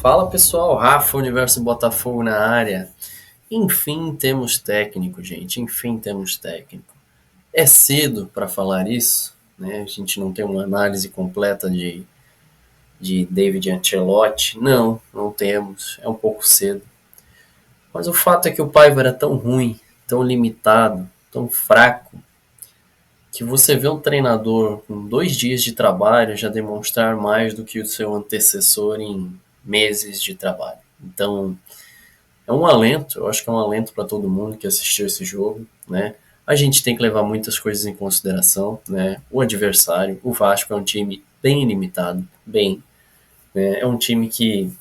Fala pessoal, Rafa, Universo Botafogo na área. Enfim temos técnico, gente. Enfim temos técnico. É cedo para falar isso, né? A gente não tem uma análise completa de David Ancelotti. Não temos. É um pouco cedo. Mas o fato é que o Paiva era tão ruim, tão limitado, tão fraco, que você vê um treinador com 2 dias de trabalho já demonstrar mais do que o seu antecessor em meses de trabalho. Então, é um alento, eu acho que é um alento para todo mundo que assistiu esse jogo, né? A gente tem que levar muitas coisas em consideração, né? O adversário, o Vasco é um time bem limitado, né? É um time que,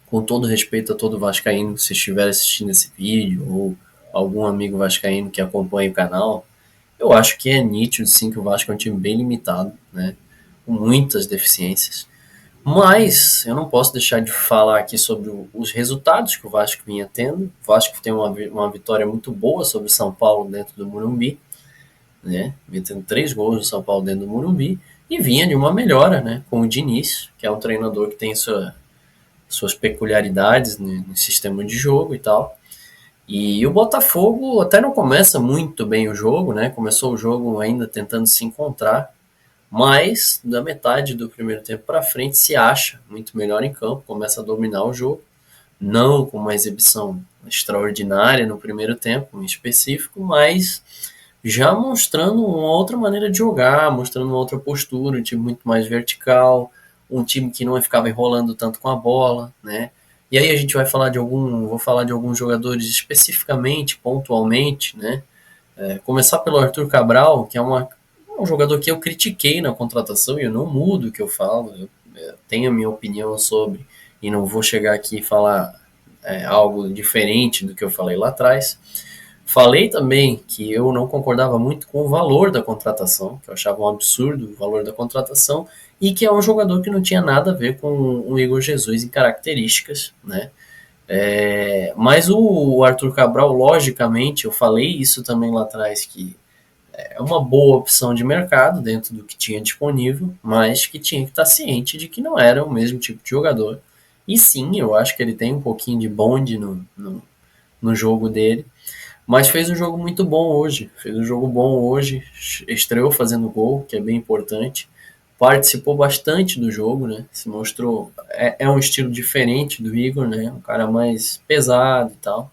com todo respeito a todo vascaíno, se estiver assistindo esse vídeo ou algum amigo vascaíno que acompanha o canal, eu acho que é nítido sim que o Vasco é um time bem limitado, né? Com muitas deficiências. Mas eu não posso deixar de falar aqui sobre os resultados que o Vasco vinha tendo. O Vasco tem uma vitória muito boa sobre o São Paulo dentro do Morumbi, né? Vinha tendo 3 gols do São Paulo dentro do Morumbi e vinha de uma melhora, né? Com o Diniz, que é um treinador que tem suas peculiaridades, né, no sistema de jogo e tal. E o Botafogo até não começa muito bem o jogo, né? Começou o jogo ainda tentando se encontrar, mas da metade do primeiro tempo para frente se acha muito melhor em campo, começa a dominar o jogo, não com uma exibição extraordinária no primeiro tempo em específico, mas já mostrando uma outra maneira de jogar, mostrando uma outra postura, um time muito mais vertical, um time que não ficava enrolando tanto com a bola, né? E aí a gente vai falar vou falar de alguns jogadores especificamente, pontualmente, né? Começar pelo Arthur Cabral, que é um jogador que eu critiquei na contratação e eu não mudo o que eu falo, eu tenho a minha opinião sobre e não vou chegar aqui e falar algo diferente do que eu falei lá atrás. Falei também que eu não concordava muito com o valor da contratação, que eu achava um absurdo o valor da contratação, e que é um jogador que não tinha nada a ver com o Igor Jesus em características, né? Mas o Arthur Cabral, logicamente, eu falei isso também lá atrás, que é uma boa opção de mercado dentro do que tinha disponível, mas que tinha que estar ciente de que não era o mesmo tipo de jogador. E sim, eu acho que ele tem um pouquinho de bonde no jogo dele, mas fez um jogo muito bom hoje. Fez um jogo bom hoje, estreou fazendo gol, que é bem importante. Participou bastante do jogo, né? Se mostrou. É um estilo diferente do Igor, né? Um cara mais pesado e tal.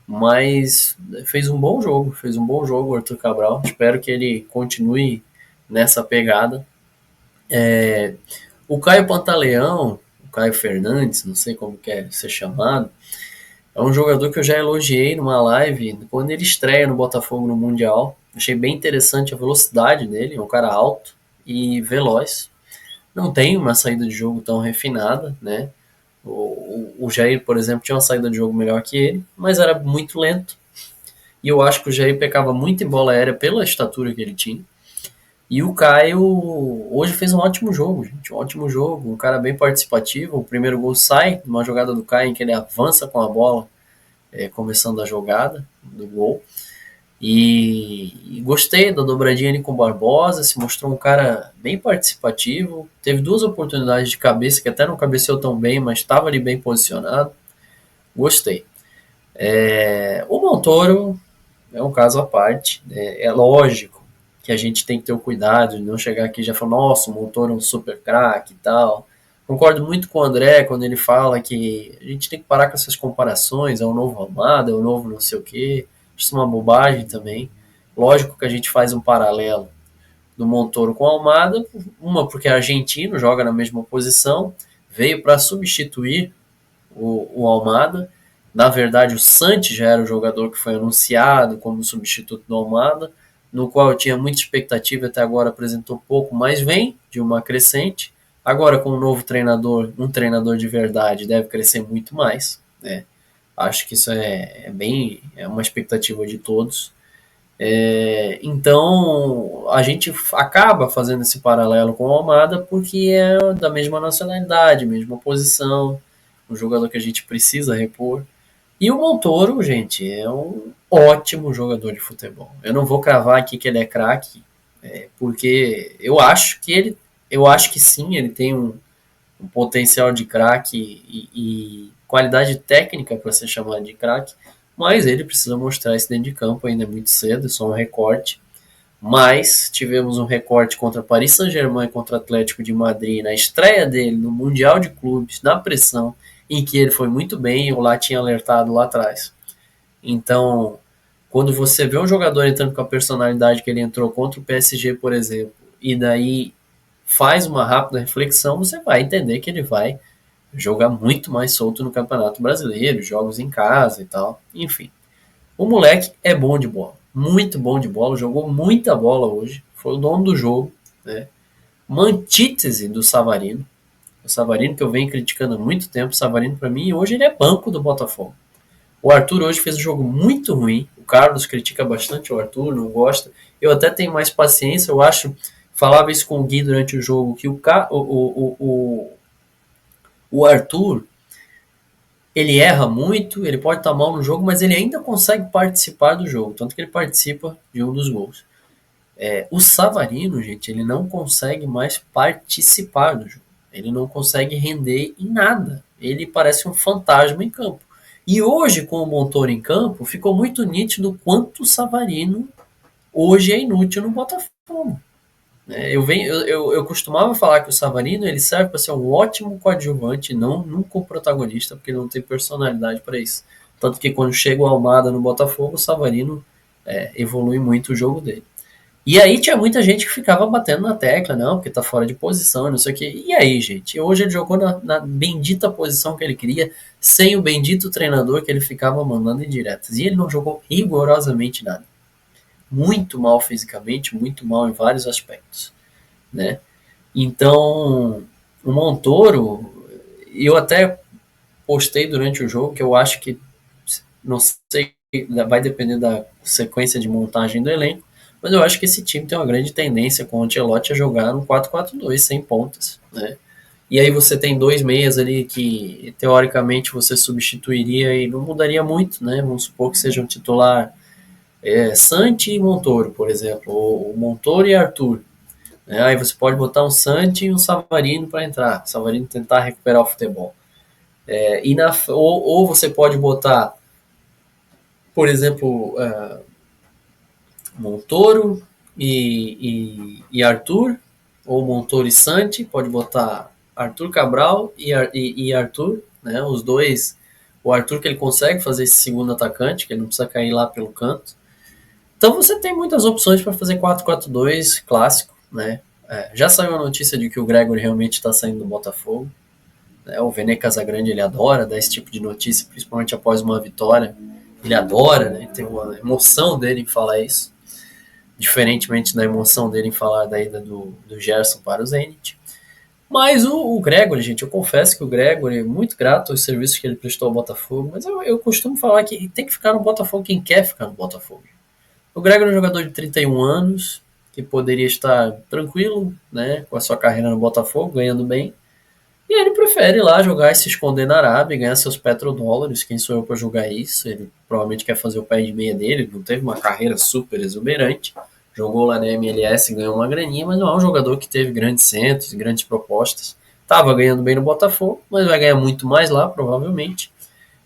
Mas fez um bom jogo o Arthur Cabral. Espero que ele continue nessa pegada. O Caio Pantaleão, o Caio Fernandes, não sei como quer ser chamado, é um jogador que eu já elogiei numa live quando ele estreia no Botafogo no Mundial. Achei bem interessante a velocidade dele, é um cara alto e veloz. Não tem uma saída de jogo tão refinada, né? O Jair, por exemplo, tinha uma saída de jogo melhor que ele, mas era muito lento. E eu acho que o Jair pecava muito em bola aérea pela estatura que ele tinha. E o Caio hoje fez um ótimo jogo, gente. Um ótimo jogo, um cara bem participativo. O primeiro gol sai de uma jogada do Caio em que ele avança com a bola, começando a jogada do gol. E gostei da dobradinha ali com o Barbosa, se mostrou um cara bem participativo. Teve 2 oportunidades de cabeça, que até não cabeceou tão bem, mas estava ali bem posicionado. Gostei. O Montoro é um caso à parte. É lógico que a gente tem que ter o cuidado de não chegar aqui e já falar, nossa, o Montoro é um super craque e tal. Concordo muito com o André quando ele fala que a gente tem que parar com essas comparações, é o novo Almada, é o novo não sei o quê. Isso é uma bobagem também. Lógico que a gente faz um paralelo do Montoro com o Almada, uma porque é argentino, joga na mesma posição, veio para substituir o Almada. Na verdade, o Santi já era o jogador que foi anunciado como substituto do Almada, no qual eu tinha muita expectativa, até agora apresentou pouco, mas vem de uma crescente. Agora, com um novo treinador, um treinador de verdade, deve crescer muito mais, né? Acho que isso é uma expectativa de todos. Então, a gente acaba fazendo esse paralelo com o Almada porque é da mesma nacionalidade, mesma posição, um jogador que a gente precisa repor. E o Montoro, gente, é um ótimo jogador de futebol. Eu não vou cravar aqui que ele é craque, porque eu acho que sim, ele tem um potencial de craque e qualidade técnica para ser chamado de craque, mas ele precisa mostrar isso dentro de campo, ainda é muito cedo, é só um recorte. Mas tivemos um recorte contra Paris Saint-Germain e contra Atlético de Madrid na estreia dele no Mundial de Clubes, na pressão, em que ele foi muito bem e o lá tinha alertado lá atrás. Então, quando você vê um jogador entrando com a personalidade que ele entrou contra o PSG, por exemplo, e daí faz uma rápida reflexão, você vai entender que ele vai jogar muito mais solto no Campeonato Brasileiro, jogos em casa e tal. Enfim, o moleque é bom de bola, muito bom de bola, jogou muita bola hoje, foi o dono do jogo, né? Uma antítese do Savarino. O Savarino que eu venho criticando há muito tempo, o Savarino para mim, hoje ele é banco do Botafogo. O Arthur hoje fez um jogo muito ruim. O Carlos critica bastante o Arthur, não gosta. Eu até tenho mais paciência, eu acho. Falava isso com o Gui durante o jogo, que o Arthur, ele erra muito, ele pode estar mal no jogo, mas ele ainda consegue participar do jogo. Tanto que ele participa de um dos gols. O Savarino, gente, ele não consegue mais participar do jogo. Ele não consegue render em nada. Ele parece um fantasma em campo. E hoje, com o Montoro em campo, ficou muito nítido o quanto o Savarino hoje é inútil no Botafogo. Eu costumava falar que o Savarino ele serve para ser um ótimo coadjuvante, não nunca um protagonista, porque ele não tem personalidade para isso. Tanto que quando chega o Almada no Botafogo, o Savarino evolui muito o jogo dele. E aí tinha muita gente que ficava batendo na tecla, não, porque tá fora de posição, não sei o quê. E aí, gente? Hoje ele jogou na bendita posição que ele queria, sem o bendito treinador que ele ficava mandando em diretas. E ele não jogou rigorosamente nada. Muito mal fisicamente, muito mal em vários aspectos, né? Então, o Montoro, eu até postei durante o jogo que eu acho que, não sei, vai depender da sequência de montagem do elenco, mas eu acho que esse time tem uma grande tendência com o Ancelotti a jogar no 4-4-2, sem pontas, né? E aí você tem dois meias ali que, teoricamente, você substituiria e não mudaria muito, né? Vamos supor que seja um titular Santi e Montoro, por exemplo, ou Montoro e Arthur. Né? Aí você pode botar um Santi e um Savarino para entrar, Savarino tentar recuperar o futebol. Ou você pode botar, por exemplo, Montoro e Arthur, ou Montoro e Santi, pode botar Arthur Cabral e Arthur, né? Os dois, o Arthur que ele consegue fazer esse segundo atacante, que ele não precisa cair lá pelo canto. Então você tem muitas opções para fazer 4-4-2 clássico, né? Já saiu a notícia de que o Gregory realmente está saindo do Botafogo. Né? O Vene Casagrande ele adora dar esse tipo de notícia, principalmente após uma vitória. Ele adora, né? Tem uma emoção dele em falar isso, diferentemente da emoção dele em falar da ida do Gerson para o Zenit. Mas o Gregory, gente, eu confesso que o Gregory é muito grato aos serviços que ele prestou ao Botafogo, mas eu costumo falar que tem que ficar no Botafogo quem quer ficar no Botafogo. O Gregory é um jogador de 31 anos, que poderia estar tranquilo, né, com a sua carreira no Botafogo, ganhando bem. E ele prefere ir lá jogar e se esconder na Arábia, ganhar seus petrodólares. Quem sou eu para julgar isso? Ele provavelmente quer fazer o pé de meia dele, não teve uma carreira super exuberante. Jogou lá na MLS e ganhou uma graninha, mas não é um jogador que teve grandes centros, grandes propostas. Estava ganhando bem no Botafogo, mas vai ganhar muito mais lá, provavelmente.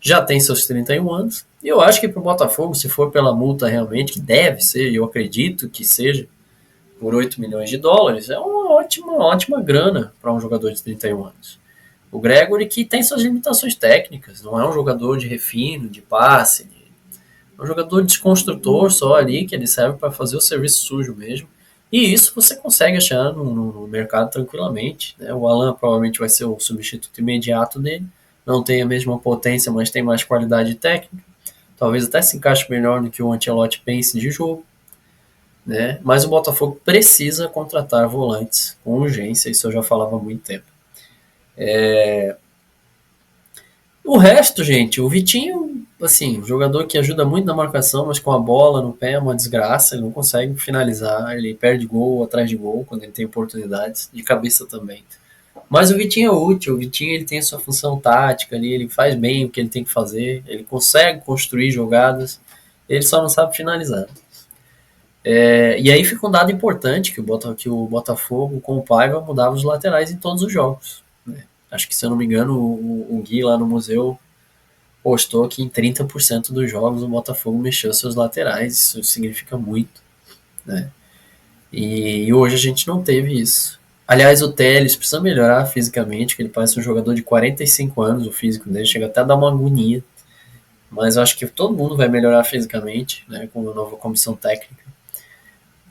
Já tem seus 31 anos. E eu acho que para o Botafogo, se for pela multa realmente, que deve ser, eu acredito que seja, por 8 milhões de dólares, é uma ótima grana para um jogador de 31 anos. O Gregory que tem suas limitações técnicas, não é um jogador de refino, de passe, é um jogador desconstrutor só ali, que ele serve para fazer o serviço sujo mesmo. E isso você consegue achar no mercado tranquilamente. Né? O Alan provavelmente vai ser o substituto imediato dele, não tem a mesma potência, mas tem mais qualidade técnica. Talvez até se encaixe melhor no que o Ancelotti pense de jogo. Né? Mas o Botafogo precisa contratar volantes com urgência, isso eu já falava há muito tempo. O resto, gente, o Vitinho, assim, jogador que ajuda muito na marcação, mas com a bola no pé é uma desgraça, ele não consegue finalizar, ele perde gol atrás de gol quando ele tem oportunidades, de cabeça também. Mas o Vitinho é útil, o Vitinho ele tem a sua função tática ali, ele faz bem o que ele tem que fazer, ele consegue construir jogadas, ele só não sabe finalizar. E aí fica um dado importante que o Botafogo com o Paiva mudava os laterais em todos os jogos. Né? Acho que, se eu não me engano, o Gui lá no museu postou que em 30% dos jogos o Botafogo mexeu seus laterais. Isso significa muito, né? E hoje a gente não teve isso. Aliás, o Telles precisa melhorar fisicamente, que ele parece um jogador de 45 anos, o físico dele chega até a dar uma agonia. Mas eu acho que todo mundo vai melhorar fisicamente, né, com a nova comissão técnica.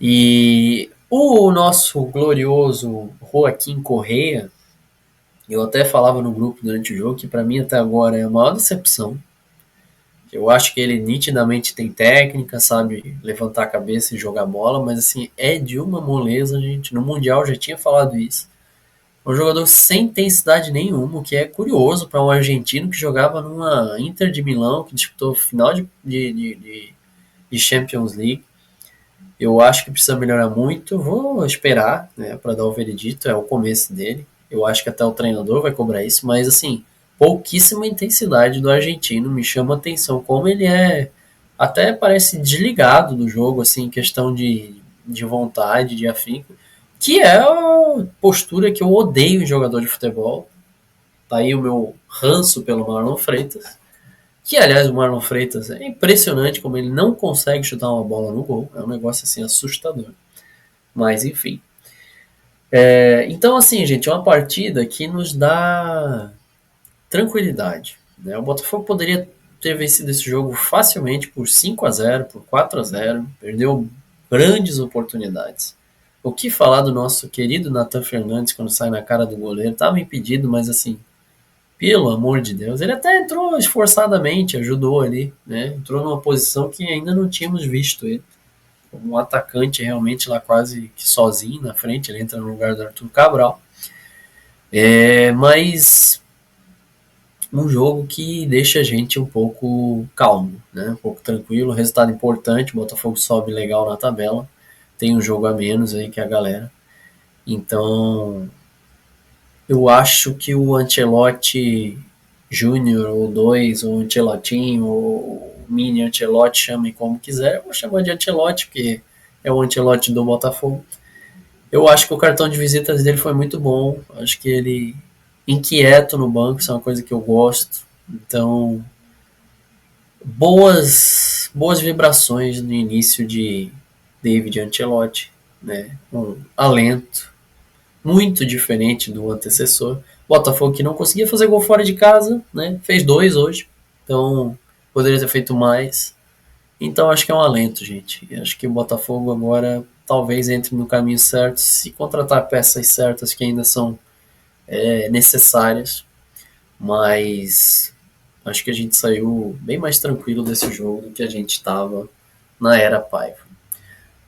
E o nosso glorioso Joaquim Correia, eu até falava no grupo durante o jogo que para mim até agora é a maior decepção. Eu acho que ele nitidamente tem técnica, sabe levantar a cabeça e jogar bola, mas assim, é de uma moleza, gente. No Mundial já tinha falado isso. É um jogador sem intensidade nenhuma, o que é curioso para um argentino que jogava numa Inter de Milão, que disputou final de Champions League. Eu acho que precisa melhorar muito. Vou esperar, né, para dar o veredito. É o começo dele. Eu acho que até o treinador vai cobrar isso, mas assim, pouquíssima intensidade do argentino. Me chama a atenção como ele é. Até parece desligado do jogo, assim, em questão de vontade, de afinco. Que é a postura que eu odeio em jogador de futebol. Tá aí o meu ranço pelo Marlon Freitas. Que, aliás, o Marlon Freitas é impressionante como ele não consegue chutar uma bola no gol. É um negócio assim assustador. Mas, enfim. Então, assim, gente, é uma partida que nos dá tranquilidade, né? O Botafogo poderia ter vencido esse jogo facilmente por 5-0, por 4-0. Perdeu grandes oportunidades. O que falar do nosso querido Nathan Fernandes quando sai na cara do goleiro? Tava impedido, mas assim, pelo amor de Deus, ele até entrou esforçadamente, ajudou ali, né? Entrou numa posição que ainda não tínhamos visto ele. Como um atacante realmente lá quase que sozinho na frente, ele entra no lugar do Arthur Cabral. Mas um jogo que deixa a gente um pouco calmo, né? Um pouco tranquilo, resultado importante, o Botafogo sobe legal na tabela, tem um jogo a menos aí que a galera. Então, eu acho que o Ancelotti Júnior, ou 2, ou Ancelotinho, ou Mini Ancelotti, chame como quiser. Eu vou chamar de Ancelotti, porque é o Ancelotti do Botafogo. Eu acho que o cartão de visitas dele foi muito bom. Acho que ele inquieto no banco, isso é uma coisa que eu gosto. Então, boas vibrações no início de David Ancelotti, né? Um alento muito diferente do antecessor. Botafogo que não conseguia fazer gol fora de casa, né? Fez 2 hoje, então poderia ter feito mais. Então acho que é um alento, gente. Acho que o Botafogo agora talvez entre no caminho certo, se contratar peças certas que ainda são necessárias, mas acho que a gente saiu bem mais tranquilo desse jogo do que a gente estava na era Paiva.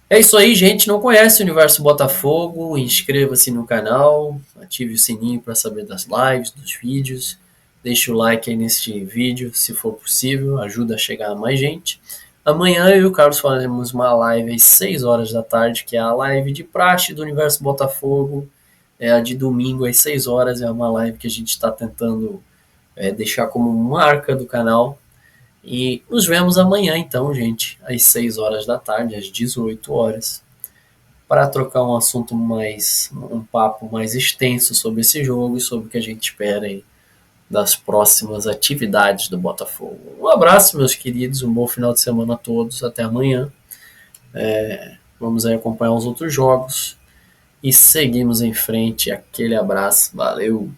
É isso aí, gente. Não conhece o Universo Botafogo? Inscreva-se no canal, ative o sininho para saber das lives, dos vídeos. Deixe o like aí neste vídeo, se for possível, ajuda a chegar a mais gente. Amanhã eu e o Carlos faremos uma live às 6 horas da tarde, que é a live de praxe do Universo Botafogo. É a de domingo às 6 horas, é uma live que a gente está tentando deixar como marca do canal. E nos vemos amanhã, então, gente, às 6 horas da tarde, às 18 horas, para trocar um assunto um papo mais extenso sobre esse jogo e sobre o que a gente espera aí das próximas atividades do Botafogo. Um abraço, meus queridos, um bom final de semana a todos, até amanhã. Vamos aí acompanhar os outros jogos e seguimos em frente. Aquele abraço, valeu!